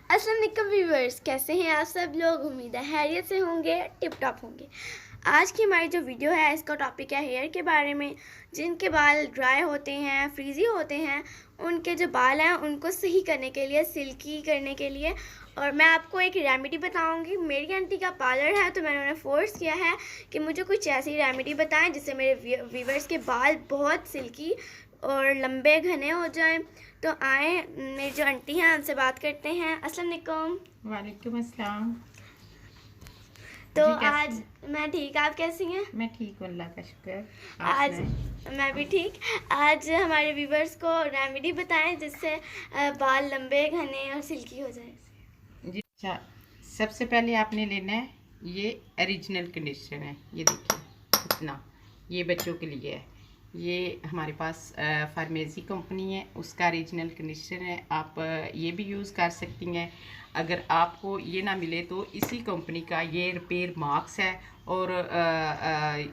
अस्सलाम वालेकुम व्यूअर्स, कैसे हैं आप सब लोग। उम्मीद है खैरियत से होंगे, टिप टॉप होंगे। आज की हमारी जो वीडियो है इसका टॉपिक है हेयर के बारे में। जिनके बाल ड्राई होते हैं, फ्रीजी होते हैं, उनके जो बाल हैं उनको सही करने के लिए, सिल्की करने के लिए। और मैं आपको एक रेमेडी बताऊंगी। मेरी आंटी का पार्लर है तो मैंने उन्हें फोर्स किया है कि मुझे कुछ ऐसी रेमेडी बताएं जिससे मेरे व्यूअर्स के बाल बहुत सिल्की और लंबे घने हो जाएं। तो आए, मेरी जो आंटी हैं उनसे बात करते हैं। अस्सलाम वालेकुम। वालेकुम अस्सलाम। तो जी आज मैं ठीक, आप कैसी हैं? मैं ठीक हूँ, अल्लाह का शुक्र। आज मैं भी ठीक। आज हमारे व्यूवर्स को रेमेडी बताएं जिससे बाल लंबे घने और सिल्की हो जाए। जी अच्छा, सबसे पहले आपने लेना है ये ओरिजिनल कंडीशनर है। ये देखिए इतना, ये बच्चों के लिए है। ये हमारे पास फार्मेसी कंपनी है, उसका ओरिजिनल कंडीशनर है। आप ये भी यूज़ कर सकती हैं। अगर आपको ये ना मिले तो इसी कंपनी का ये रिपेयर मार्क्स है, और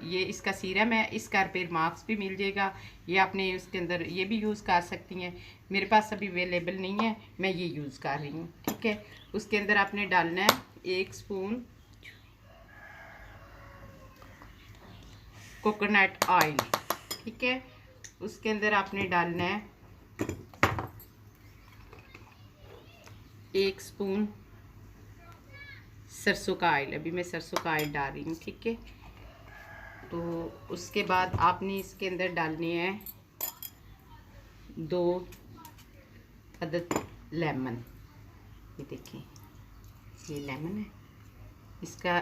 ये इसका सीरम है, इसका रिपेयर मार्क्स भी मिल जाएगा। ये आपने उसके अंदर ये भी यूज़ कर सकती हैं। मेरे पास अभी अवेलेबल नहीं है, मैं ये यूज़ कर रही हूँ। ठीक है, उसके अंदर आपने डालना है 1 स्पून कोकोनट ऑयल। ठीक है, उसके अंदर आपने डालना है 1 स्पून सरसों का ऑयल। अभी मैं सरसों का ऑयल डाल रही हूँ। ठीक है, तो उसके बाद आपने इसके अंदर डालने हैं 2 अदद लेमन। ये देखिए, ये लेमन है, इसका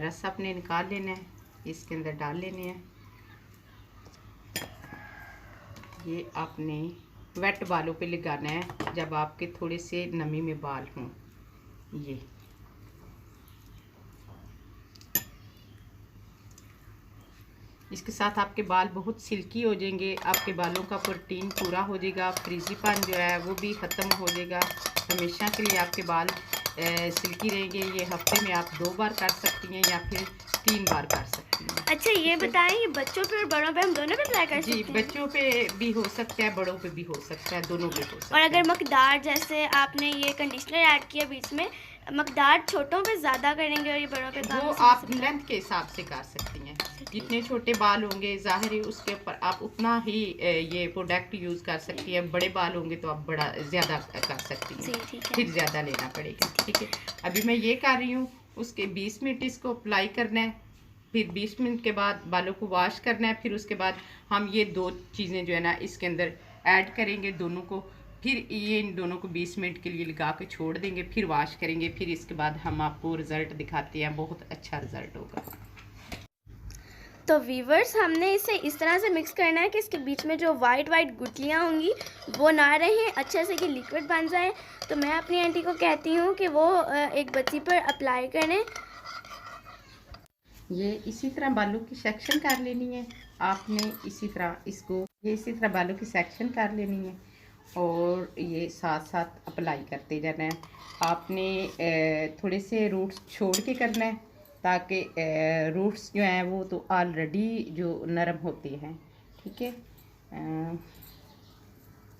रस आपने निकाल लेना है, इसके अंदर डाल लेने हैं। ये आपने वेट बालों पे लगाना है जब आपके थोड़े से नमी में बाल हों। ये इसके साथ आपके बाल बहुत सिल्की हो जाएंगे, आपके बालों का प्रोटीन पूरा हो जाएगा, फ्रीजीपन जो है वो भी ख़त्म हो जाएगा। हमेशा के लिए आपके बाल सिल्की रहेंगे। ये हफ्ते में आप 2 बार कर सकती हैं या फिर 3 बार कर सकती हैं। अच्छा, ये बताएं, ये बच्चों पे और बड़ों पे, हम दोनों पे अप्लाई कर सकते हैं? जी, बच्चों पे भी हो सकता है, बड़ों पे भी हो सकता है, दोनों पे हो सकता और है। अगर मकदार, जैसे आपने ये कंडीशनर ऐड किया बीच में, मकदार छोटों पे ज़्यादा करेंगे और ये बड़ों पे कम, वो आप लेंथ के हिसाब से कर सकती हैं। जितने छोटे बाल होंगे जाहिर है उसके ऊपर आप उतना ही ये प्रोडक्ट यूज़ कर सकती हैं। बड़े बाल होंगे तो आप बड़ा ज़्यादा कर सकती हैं, फिर ज़्यादा लेना पड़ेगा। ठीक है, अभी मैं ये कर रही हूँ। उसके 20 मिनट इसको अप्लाई करना है, फिर 20 मिनट के बाद बालों को वॉश करना है। फिर उसके बाद हम ये 2 चीज़ें जो है ना इसके अंदर ऐड करेंगे, दोनों को। फिर ये इन दोनों को 20 मिनट के लिए लगा के छोड़ देंगे, फिर वॉश करेंगे। फिर इसके बाद हम आपको रिज़ल्ट दिखाते हैं, बहुत अच्छा रिज़ल्ट होगा। तो वीवर्स, हमने इसे इस तरह से मिक्स करना है कि इसके बीच में जो वाइट गुठलियाँ होंगी वो ना रहें, अच्छे से कि लिक्विड बन जाए। तो मैं अपनी आंटी को कहती हूँ कि वो एक बच्ची पर अप्लाई करें। ये इसी तरह बालों की सेक्शन कर लेनी है आपने। इसी तरह इसको ये इसी तरह बालों की सेक्शन कर लेनी है और ये साथ साथ अप्लाई करते जाना है। आपने थोड़े से रूट्स छोड़ के करना है, ताकि रूट्स जो हैं वो तो ऑलरेडी जो नरम होते हैं। ठीक है,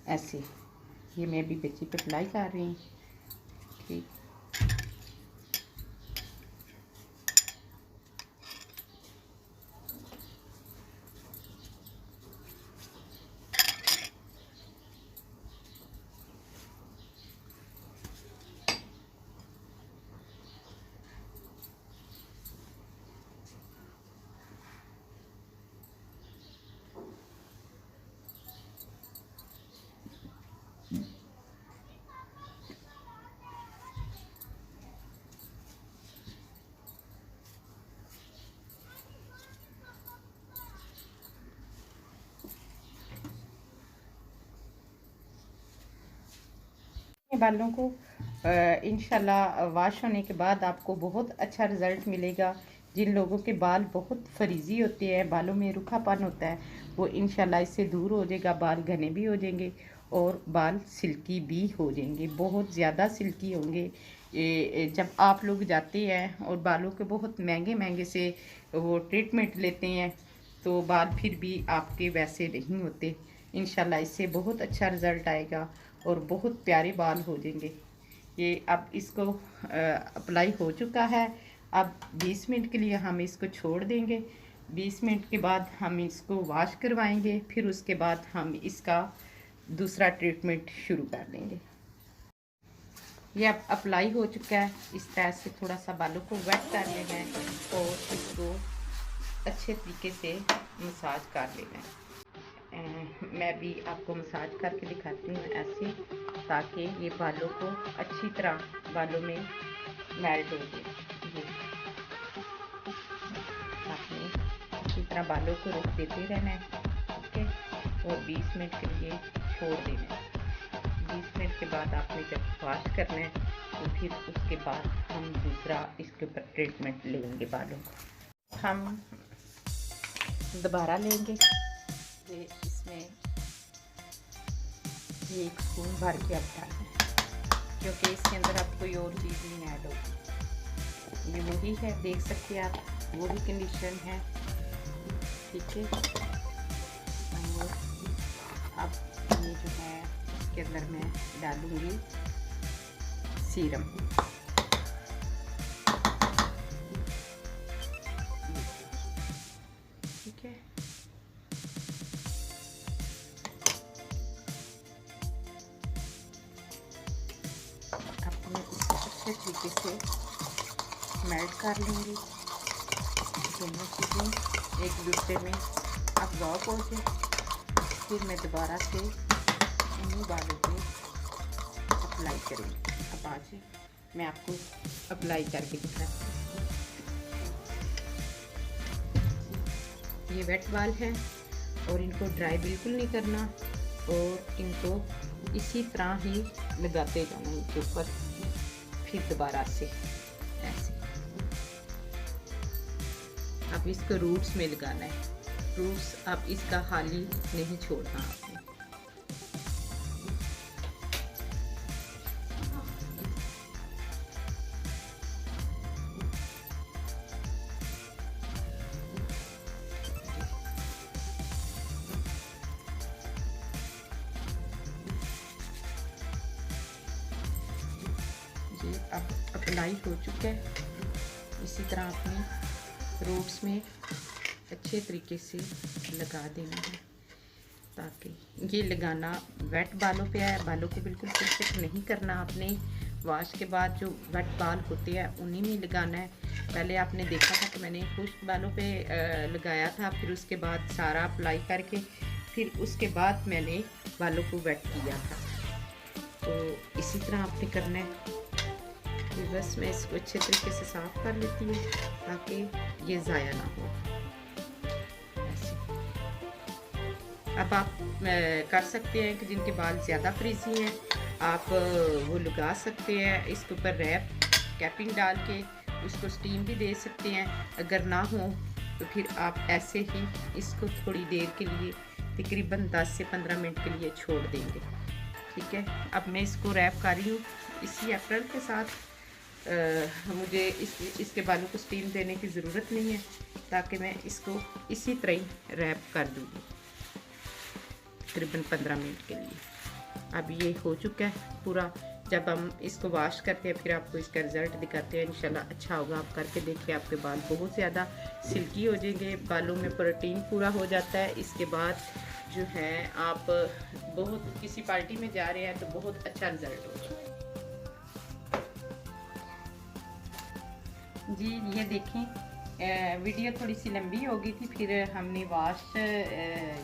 ऐसे ये मैं अभी बच्ची पे अप्लाई कर रही हूँ। ठीक, बालों को इंशाल्लाह वॉश होने के बाद आपको बहुत अच्छा रिज़ल्ट मिलेगा। जिन लोगों के बाल बहुत फरीजी होते हैं, बालों में रूखापन होता है, वो इंशाल्लाह इससे दूर हो जाएगा। बाल घने भी हो जाएंगे और बाल सिल्की भी हो जाएंगे, बहुत ज़्यादा सिल्की होंगे। जब आप लोग जाते हैं और बालों के बहुत महंगे महंगे से वो ट्रीटमेंट लेते हैं तो बाल फिर भी आपके वैसे नहीं होते। इंशाल्लाह इससे बहुत अच्छा रिज़ल्ट आएगा और बहुत प्यारे बाल हो जाएंगे। ये अब इसको अप्लाई हो चुका है। अब 20 मिनट के लिए हम इसको छोड़ देंगे। 20 मिनट के बाद हम इसको वॉश करवाएंगे, फिर उसके बाद हम इसका दूसरा ट्रीटमेंट शुरू कर देंगे। ये अब अप्लाई हो चुका है। इस तरह से थोड़ा सा बालों को वेट कर लेना है और इसको अच्छे तरीके से मसाज कर लेना है। मैं भी आपको मसाज करके दिखाती हूँ ऐसे, ताकि ये बालों को अच्छी तरह बालों में मेल्ट हो जाए। आपने अच्छी तरह बालों को रोक देते रहना है, ठीक है, और 20 मिनट के लिए छोड़ देना है। 20 मिनट के बाद आपने जब वॉश करना है तो फिर उसके बाद हम दूसरा इसके ऊपर ट्रीटमेंट लेंगे बालों को। हम दोबारा लेंगे ये, इसमें ये 1 स्पून भर के अब डालें, क्योंकि इसके अंदर अब कोई और चीज़ नहीं ऐड होगी। ये वही है, देख सकते हैं आप, वही कंडीशन है, ठीक है। और अब ये जो है इसके अंदर मैं डालूंगी सीरम। ठीक है, अब मैं इसको अच्छे तरीके से मेल्ट कर लूँगी। दोनों चीज़ें एक दूसरे में अब्जॉर्ब हो जाए। फिर मैं दोबारा से इन्हीं बालों पे अप्लाई करूँगी। अब आज मैं आपको अप्लाई करके दिखाती हूँ। ये वेट बाल हैं और इनको ड्राई बिल्कुल नहीं करना, और इनको इसी तरह ही लगाते जाना इनके ऊपर, फिर दोबारा से ऐसे। अब इसको रूट्स में लगाना है। रूट्स अब इसका खाली नहीं छोड़ना आपने। ये अब अप्लाई हो चुका है। इसी तरह आपने रूट्स में अच्छे तरीके से लगा देना है, ताकि ये लगाना वेट बालों पे है। बालों को बिल्कुल सिर्फ नहीं करना आपने। वॉश के बाद जो वेट बाल होते हैं उन्हीं में लगाना है। पहले आपने देखा था कि मैंने खुश्क बालों पे लगाया था, फिर उसके बाद सारा अप्लाई करके फिर उसके बाद मैंने बालों को वेट किया था। तो इसी तरह आपने करना है। तो बस मैं इसको अच्छे तरीके से साफ़ कर लेती हूँ ताकि ये ज़ाया ना हो। ऐसे अब आप कर सकते हैं कि जिनके बाल ज़्यादा फ्रीजी हैं, आप वो लगा सकते हैं इसके ऊपर रैप कैपिंग डाल के, उसको स्टीम भी दे सकते हैं। अगर ना हो तो फिर आप ऐसे ही इसको थोड़ी देर के लिए तकरीबन 10 से 15 मिनट के लिए छोड़ देंगे। ठीक है, अब मैं इसको रैप कर रही हूँ इसी एप्रल के साथ। मुझे इसके बालों को स्टीम देने की ज़रूरत नहीं है, ताकि मैं इसको इसी तरह ही रैप कर दूँगी तकरीबन 15 मिनट के लिए। अब ये हो चुका है पूरा। जब हम इसको वॉश करते हैं फिर आपको इसका रिज़ल्ट दिखाते हैं। इंशाल्लाह अच्छा होगा। आप करके देखिए, आपके बाल बहुत ज़्यादा सिल्की हो जाएंगे, बालों में प्रोटीन पूरा हो जाता है। इसके बाद जो है आप बहुत किसी पार्टी में जा रहे हैं तो बहुत अच्छा रिज़ल्ट होगा। जी ये देखें, वीडियो थोड़ी सी लंबी हो गई थी, फिर हमने वॉश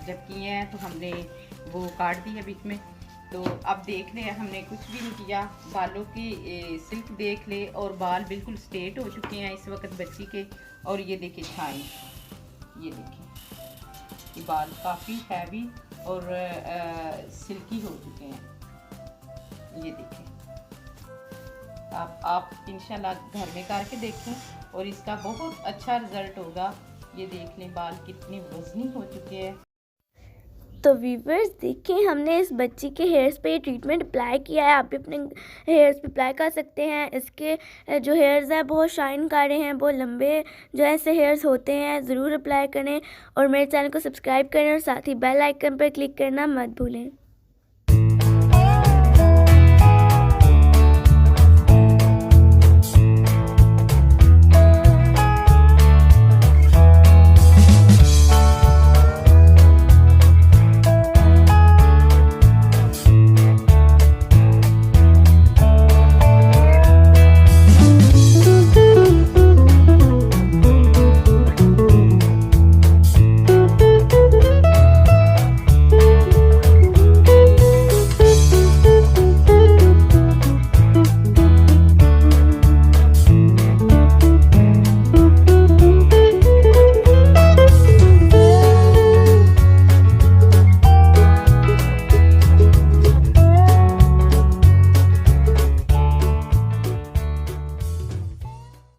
जब किए हैं तो हमने वो काट दिया बीच में। तो अब देख रहे हैं, हमने कुछ भी नहीं किया, बालों की सिल्क देख ले, और बाल बिल्कुल स्ट्रेट हो चुके हैं इस वक्त बच्ची के। और ये देखिए शाइन, ये देखिए ये बाल काफ़ी हैवी और सिल्की हो चुके हैं। ये देखें, आप इंशाल्लाह घर में करके देखें और इसका बहुत अच्छा रिज़ल्ट होगा। ये देख लें बाल कितने वज़नी हो चुके हैं। तो व्यूवर्स देखें, हमने इस बच्ची के हेयर्स पे ट्रीटमेंट अप्लाई किया है। आप भी अपने हेयर्स पे अप्लाई कर सकते हैं। इसके जो हेयर्स हैं बहुत शाइन कर रहे हैं, बहुत लंबे जो ऐसे हेयर्स होते हैं। ज़रूर अप्लाई करें और मेरे चैनल को सब्सक्राइब करें और साथ ही बेल आइकन पर क्लिक करना मत भूलें।